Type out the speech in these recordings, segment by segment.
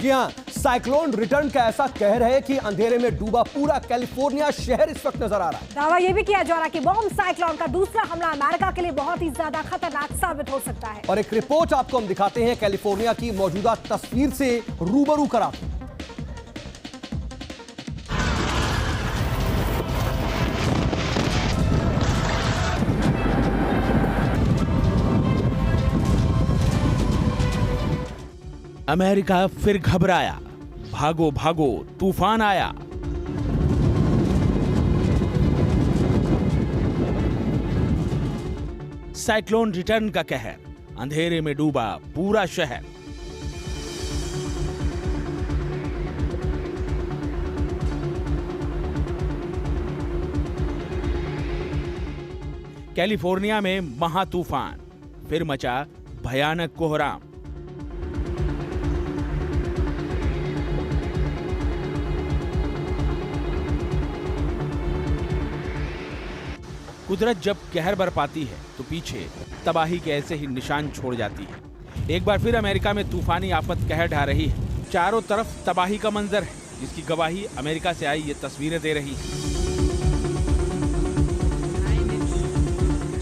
जी हां, cyclone return का ऐसा कहर है कि अंधेरे में डूबा पूरा कैलिफोर्निया शहर इस वक्त नजर आ रहा है। दावा यह भी किया जा रहा है कि बॉम्ब साइक्लोन का दूसरा हमला अमेरिका के लिए बहुत ही ज्यादा खतरनाक साबित हो सकता है। और एक रिपोर्ट आपको हम दिखाते हैं, कैलिफोर्निया की मौजूदा तस्वीर से रूबरू कराते हैं। अमेरिका फिर घबराया, भागो भागो तूफान आया। साइक्लोन रिटर्न का कहर, अंधेरे में डूबा पूरा शहर। कैलिफोर्निया में महातूफान, फिर मचा भयानक कोहराम। कुदरत जब कहर बरपाती है तो पीछे तबाही के ऐसे ही निशान छोड़ जाती है। एक बार फिर अमेरिका में तूफानी आफत कहर ढा रही है। चारों तरफ तबाही का मंजर है, जिसकी गवाही अमेरिका से आई ये तस्वीरें दे रही है।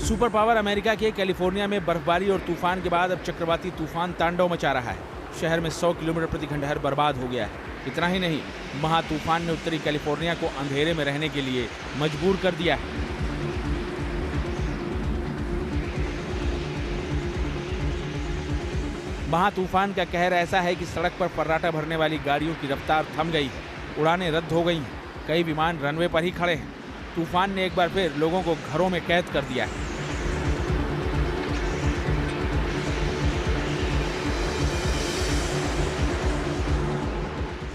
सुपर पावर अमेरिका के कैलिफोर्निया में बर्फबारी और तूफान के बाद अब चक्रवाती तूफान तांडव मचा रहा है। शहर में 100 किलोमीटर प्रति घंटा बर्बाद हो गया है। इतना ही नहीं, महातूफान ने उत्तरी कैलिफोर्निया को अंधेरे में रहने के लिए मजबूर कर दिया है। महातूफान का कहर ऐसा है कि सड़क पर फर्राटा भरने वाली गाड़ियों की रफ्तार थम गई है, उड़ानें रद्द हो गई हैं, कई विमान रनवे पर ही खड़े हैं। तूफान ने एक बार फिर लोगों को घरों में कैद कर दिया है।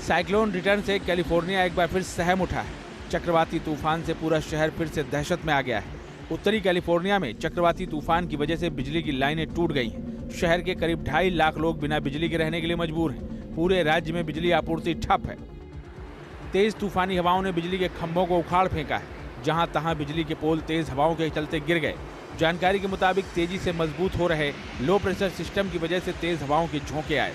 साइक्लोन रिटर्न से कैलिफोर्निया एक बार फिर सहम उठा है। चक्रवाती तूफान से पूरा शहर फिर से दहशत में आ गया है। उत्तरी कैलिफोर्निया में चक्रवाती तूफान की वजह से बिजली की लाइनें टूट गई हैं। शहर के करीब 2.5 लाख लोग बिना बिजली के रहने के लिए मजबूर हैं। पूरे राज्य में बिजली आपूर्ति ठप है। तेज तूफानी हवाओं ने बिजली के खंभों को उखाड़ फेंका है। जहां तहां बिजली के पोल तेज हवाओं के चलते गिर गए। जानकारी के मुताबिक तेजी से मजबूत हो रहे लो प्रेशर सिस्टम की वजह से तेज हवाओं के झोंके आए।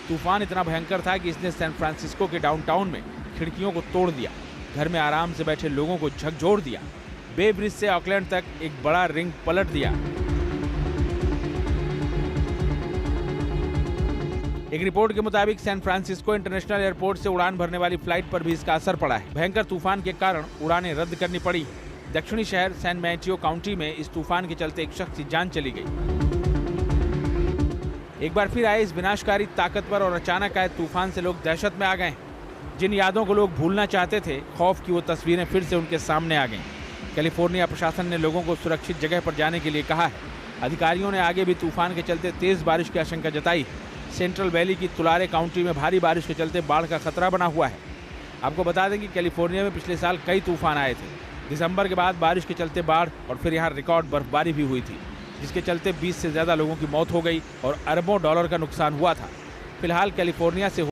तूफान इतना भयंकर था कि इसने सैन फ्रांसिस्को के डाउनटाउन में खिड़कियों को तोड़ दिया। घर में आराम से बैठे लोगों को झकझोर दिया। बे ब्रिज से ऑकलैंड तक एक बड़ा रिंग पलट दिया। एक रिपोर्ट के मुताबिक सैन फ्रांसिस्को इंटरनेशनल एयरपोर्ट से उड़ान भरने वाली फ्लाइट पर भी इसका असर पड़ा है। भयंकर तूफान के कारण उड़ानें रद्द करनी पड़ी। दक्षिणी शहर सैन मैटियो काउंटी में इस तूफान के चलते एक शख्स की जान चली गई। एक बार फिर आए इस विनाशकारी, ताकतवर और अचानक आए तूफान से लोग दहशत में आ गए। जिन यादों को लोग भूलना चाहते थे, खौफ की वो तस्वीरें फिर से उनके सामने आ गईं। कैलिफोर्निया प्रशासन ने लोगों को सुरक्षित जगह पर जाने के लिए कहा है। अधिकारियों ने आगे भी तूफान के चलते तेज बारिश की आशंका जताई। सेंट्रल वैली की तुलारे काउंटी में भारी बारिश के चलते बाढ़ का खतरा बना हुआ है। आपको बता दें कि कैलिफोर्निया में पिछले साल कई तूफान आए थे। दिसंबर के बाद बारिश के चलते बाढ़ और फिर यहाँ रिकॉर्ड बर्फबारी भी हुई थी, जिसके चलते 20 से ज्यादा लोगों की मौत हो गई और अरबों डॉलर का नुकसान हुआ था। फिलहाल कैलिफोर्निया से